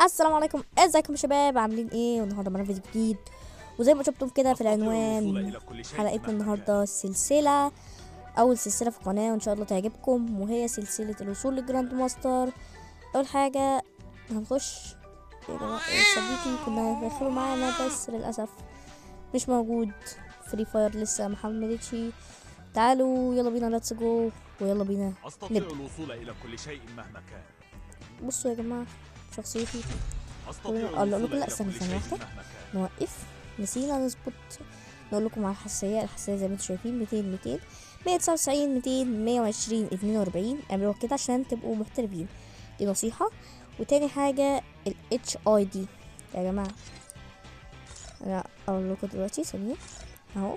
السلام عليكم، ازيكم يا شباب؟ عاملين ايه؟ والنهارده معانا فيديو جديد، وزي ما شفتم كده في العنوان حلقتنا النهارده سلسله، اول سلسله في القناه، وان شاء الله تعجبكم، وهي سلسله الوصول لجراند ماستر. اول حاجه هنخش يا جماعه، صديقي كنا هندخله معانا بس للاسف مش موجود. فري فاير لسه ما حملتش. تعالوا يلا بينا، ليتس جو، ويلا بينا أستطيع نبدا. الوصول إلى كل شيء مهما كان. بصوا يا جماعه شخصيتي، أستطيع اقول الوصول لكم لا، إلى استنى كل ثانيه شيء واحده، مهما كان. نوقف. نسينا نظبط، نقول لكم على الحساسية زي ما انتم شايفين 200 200 199 200 120 42. اعملوا كده عشان تبقوا محترفين، دي نصيحة. وتاني حاجة ال HID يا جماعة، انا اقول لكم دلوقتي ثانية اهو.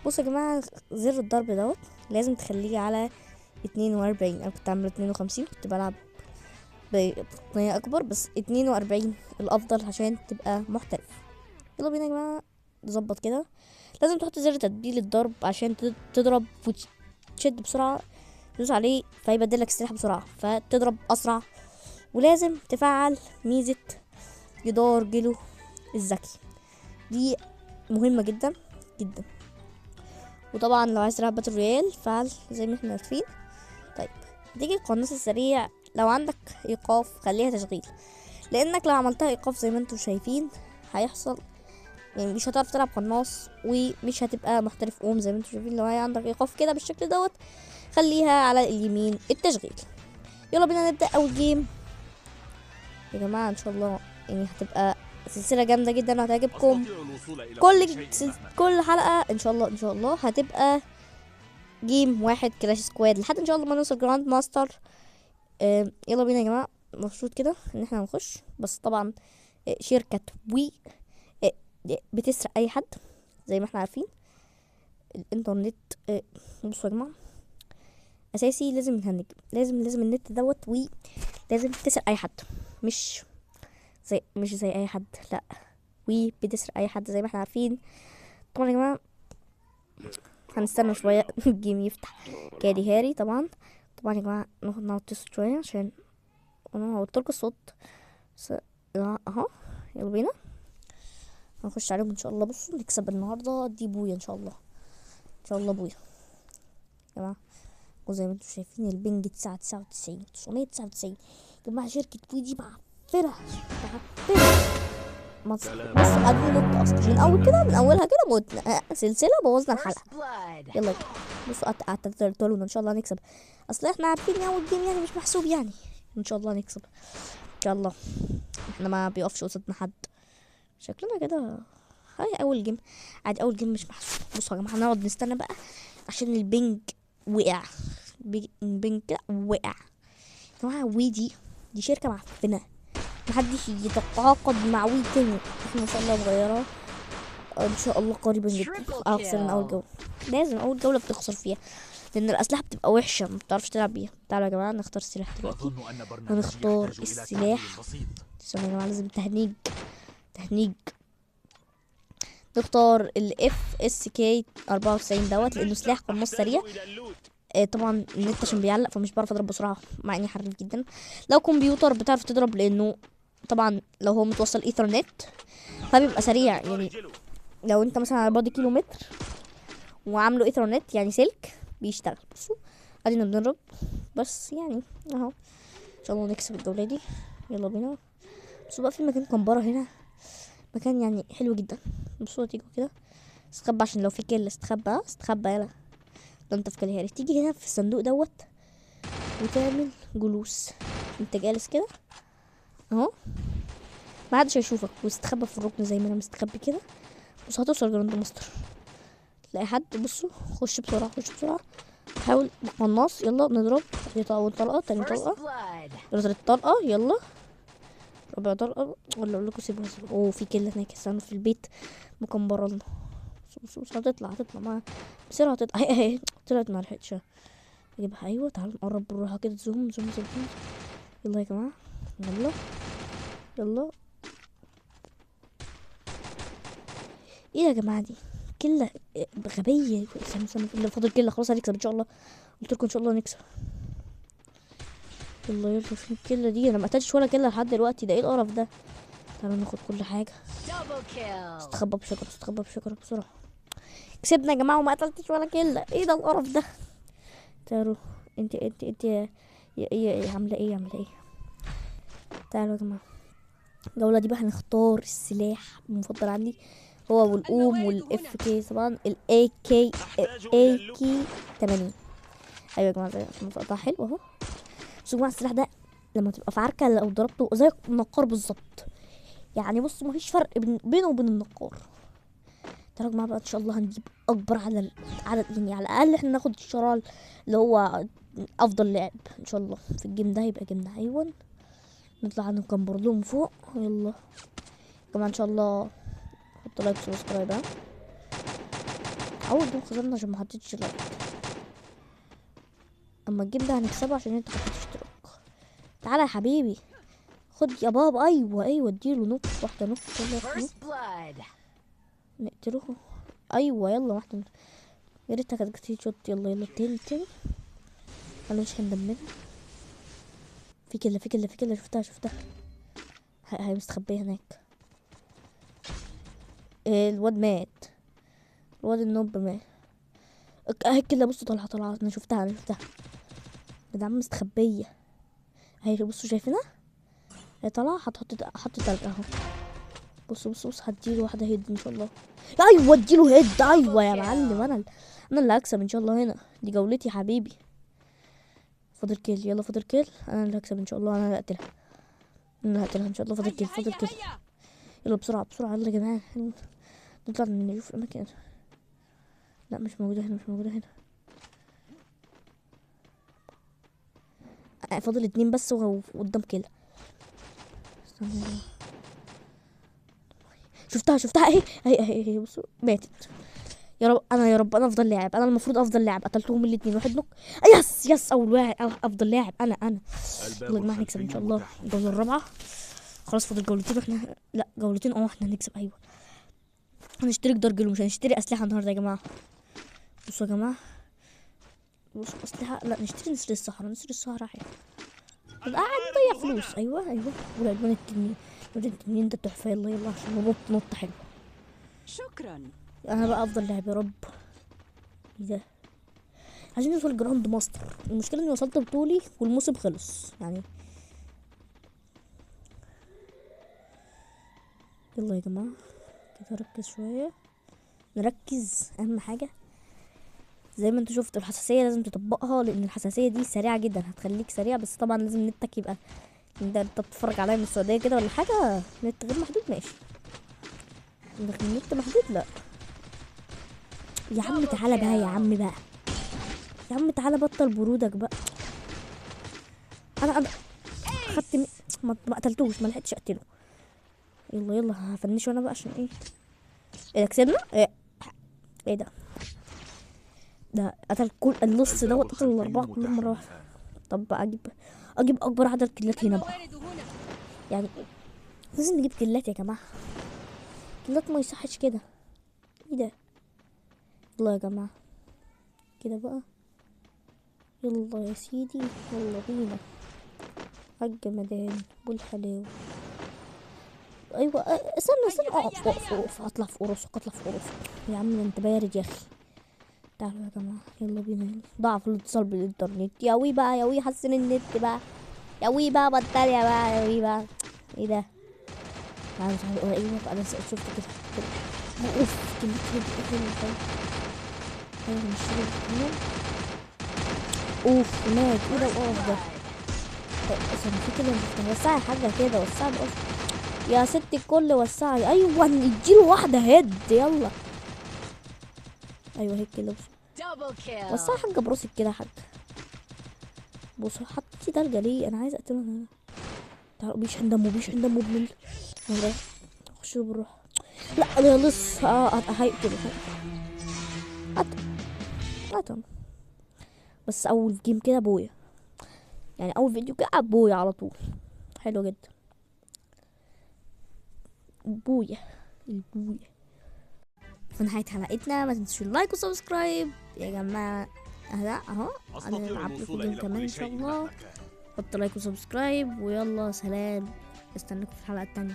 بصوا يا جماعة، زر الضرب دوت لازم تخليه على 42. انا كنت عامله 52، كنت بلعب بتقنية اكبر، بس 42 الافضل عشان تبقى محترف. يلا بينا يا جماعة نظبط كده. لازم تحط زر تبديل الضرب عشان تضرب وتشد بسرعة، تدوس عليه فيبدلك السلاح بسرعة فتضرب أسرع. ولازم تفعل ميزة جدار جلو الذكي، دي مهمة جدا جدا. وطبعا لو عايز تلعب باتل رويال فعل زي ما احنا عارفين. طيب، تيجي القناص السريع، لو عندك ايقاف خليها تشغيل، لانك لو عملتها ايقاف زي ما انتم شايفين هيحصل، يعني مش هتعرف تلعب قناص ومش هتبقى محترف زي ما انتم شايفين. لو هي عندك ايقاف كده بالشكل دوت خليها على اليمين التشغيل. يلا بينا نبدا اول جيم يا جماعه، ان شاء الله يعني هتبقى سلسله جامده جدا وهتعجبكم. أستطيع الوصول إلى كل شيء مهما كان. كل حلقه ان شاء الله ان شاء الله هتبقى جيم واحد كلاش سكواد لحد ان شاء الله ما نوصل جراند ماستر. يلا بينا يا جماعه، المفروض كده ان احنا هنخش، بس طبعا شركه وي آه، بتسرق اي حد زي ما احنا عارفين. الانترنت بصوا يا جماعه، اساسي لازم نهنج، لازم النت دوت، ولازم تسرق اي حد، مش مش زي اي حد، لا، بتسرق اي حد زي ما احنا عارفين. طبعا يا جماعه هنستنى شويه الجيم يفتح كادي هاري. طبعا يا جماعه ناخد نوطي الصوت شويه عشان انا هوطلك الصوت اهو. يلا بينا هنخش عليهم ان شاء الله. بصوا نكسب النهارده، دي بويا ان شاء الله، ان شاء الله بويا يا جماعه. وزي ما انتم شايفين البنج 999 999 يا جماعه. شركة وي دي معفرة معفرة. بص قاعدين ننط اصلا من اول كده، من اولها كده موتنا سلسلة بوظنا الحلقة. يلا بصوا قعدت ان شاء الله هنكسب، اصل احنا عارفين ان اول جيم يعني مش محسوب، يعني ان شاء الله نكسب ان شاء الله. احنا ما بيقفش قصادنا حد شكلنا كده. هاي اول جيم عادي، اول جيم مش محسوب. بصوا يا جماعه هنقعد نستنى بقى عشان البنج وقع، البنج كده وقع يا جماعه. دي شركه معفنه، محدش يتعاقد مع وي تاني. احنا ان شاء الله مغيرة ان شاء الله قريبا جدا. خسر من اول جولة، لازم اول جولة بتخسر فيها لان الاسلحة بتبقى وحشة ما بتعرفش تلعب بيها. تعالوا يا جماعة نختار سلاح دلوقتي. أظن أن برنامجي هنختار يحتاج إلى السلاح، تعديل بسيط. استنى يا جماعة لازم تهنيج. نختار الاف اس كي 94 دوت لانه سلاح قناص سريع. طبعا النت عشان بيعلق فمش بعرف اضرب بسرعه مع اني حريف جدا. لو كمبيوتر بتعرف تضرب، لانه طبعا لو هو متوصل ايثرنت فبيبقى سريع. يعني لو انت مثلا على بعد كيلومتر وعامله ايثرنت يعني سلك بيشتغل. بصوا ادينا بنضرب بس يعني اهو، ان شاء الله نكسب الجوله دي. يلا بينا. بصوا بقى في مكان كمبره هنا، مكان يعني حلو جدا. بصوا تيجوا كده استخبى عشان لو في كيل، استخبى يلا. لو انت في كاليهاري تيجي هنا في الصندوق دوت وتعمل جلوس، انت جالس كده اهو، ما حدش هيشوفك، واستخبى في الركن زي ما انا مستخبي كده. بص هتوصل جراند ماستر تلاقي حد. بصوا خش بسرعه حاول بالقناص. يلا نضرب دي اول طلقه، تاني طلقه، تالت طلقه، يلا رابع طلقه. ولا اقول لكم سيبوها اوه في كيل هناك، استنى في البيت مكمبره لنا. بص هتطلع ما بسرعه هتطلع اهي طلعت ما لحقتش اجيبها. ايوه تعالوا نقرب بالراحه كده، زوم زوم زوم. يلا يا جماعه يلا ايه يا جماعه دي كله غبيه. استنى اللي فاضل كله خلاص هنكسب ان شاء الله. قلت لكم ان شاء الله نكسب. يلا يلا فين الكلة دي؟ انا ما قتلتش ولا كلة لحد دلوقتي، ده ايه القرف ده؟ تعالوا ناخد كل حاجة. استخبى بشجرة، استخبى بشجرة بسرعة. كسبنا يا جماعة وما قتلتش ولا كلة، ايه ده القرف ده؟ تعالوا. انت عاملة ايه عاملة ايه؟ تعالوا يا جماعة، الجولة دي بقى هنختار السلاح المفضل عندي، هو والأوم والاف كي، طبعا الاي كي، اي كي 80. ايوه يا جماعة زي المقطع حلو اهو. بصوا يا جماعة السلاح ده لما تبقى في عركة لو ضربته زي النقار بالظبط، يعني بص مفيش فرق بينه وبين النقار. تعالوا يا جماعة بقى ان شاء الله هنجيب اكبر عدد يعني على الاقل احنا ناخد الشرال اللي هو افضل لاعب ان شاء الله في الجيم ده، يبقى جيمنا. ايوه نطلع نكمبر لهم فوق. يلا يا جماعة ان شاء الله حط لايك وسبسكرايب ها. اول دول خسرنا عشان ما حطيتش لايك، اما الجيم ده هنكسبه عشان انت حطيت اشتراك. تعالى يا حبيبي خد يا بابا. ايوه ايوه اديله نوك واحده، نوك نقتله. ايوه يلا واحده، يا ريتها كانت جت شوت. يلا يلا تاني تاني، خلينا مش هندمنا. في كله في كله في كله، شفتها هي مستخبيه هناك. الواد مات، الواد النوب مات. اهي كده بصوا طالعه، انا شفتها ده عم مستخبيه اهي. بصوا شايفينها هي طالعه، حط تلج اهو. بص هديله واحده هيد ان شاء الله. ايوه اديله هيد. ايوه يا معلم، انا اللي هكسب ان شاء الله هنا، دي جولتي يا حبيبي. فاضل كيل، يلا فاضل كيل، انا اللي هكسب ان شاء الله، انا اللي هقتلها ان شاء الله. فاضل كيل يلا بسرعه بسرعه يلا يا جماعه، نطلع نشوف الاماكن. لا مش موجوده هنا. فاضل 2 بس وقدام كيل. شفتها اهي بصوا ماتت. يا رب انا افضل لاعب، انا المفروض افضل لاعب، قتلتهم الاثنين. واحد نوك. يس اول واحد، افضل لاعب انا. يلا يا جماعه هنكسب ان شاء الله الجوله الرابعه. خلاص فاضل جولتين واحنا، لا جولتين احنا هنكسب. ايوه هنشتري درجل ومش هنشتري اسلحه النهارده يا جماعه. بصوا يا جماعه، بصوا اسلحه، لا نشتري نسر الصحراء حلو، قاعد نضيع فلوس. ايوه والعنوان التنين ده تحفه. يلا عشان نط حلو. شكرا. انا بقى افضل لاعب يا رب. ايه ده؟ عايزين نوصل جراند ماستر، المشكله اني وصلت بطولي والموسم خلص يعني. يلا يا جماعه كده ركز شويه، نركز اهم حاجه. زي ما انتوا شفتوا الحساسيه لازم تطبقها، لان الحساسيه دي سريعه جدا، هتخليك سريع، بس طبعا لازم نتك يبقى انت بتتفرج عليا من السعوديه كده ولا حاجه، نت غير محدود ماشي، لكن النت محدود لا. يا عم تعالى بقى يا عم تعالى بطل برودك بقى. انا خدت ما قتلتوش، ما لحقتش اقتله. يلا هفنشه انا بقى عشان ايه ده كسبنا. ايه ده قتل كل النص دوت، قتل الاربعه كلهم مره واحده. طب بقى اجيب اكبر عدد كيلات هنا بقى، يعني لازم نجيب كيلات يا جماعه، كيلات ما يصحش كده. ايه ده؟ يلا يا جماعه كده بقى، يلا يا سيدي يلا بينا عالجمدان والحلاوه. ايوه استنى اقف اطلع في راسك يا عم، انت بارد يا اخي. تعالوا يا جماعه يلا بينا، ضعف الاتصال بالانترنت يا وي بقى، يا وي حسن النت بقى، يا وي بقى بطل يا وي بقى. ايه ده؟ تعالوا ايوه بقى، انا شفت كده اوف ايوه مش اوف مات. ايه ده القرف ده؟ عشان في كده وسعي حاجه كده، وسعي بقى يا ست الكل، وسعي. ايوه نديله واحده هيد يلا. ايوه هيك كده وسعي حاجه براسك كده يا حاجه. بص حطيتي تلجة ليه؟ انا عايزه اقتله انا. تعالوا بيشحن دمه بمل. يلا خش بالروح. لا انا لسه هيقتله قتل. بس اول جيم كده بويا، يعني اول فيديو كده بويا على طول، حلو جدا. البويا في نهاية حلقتنا ما تنسوش اللايك وسبسكرايب يا جماعة. اهو هنلعب لكم جيم كمان ان شاء الله. حط لايك وسبسكرايب، ويلا سلام، استناكم في الحلقة التانية.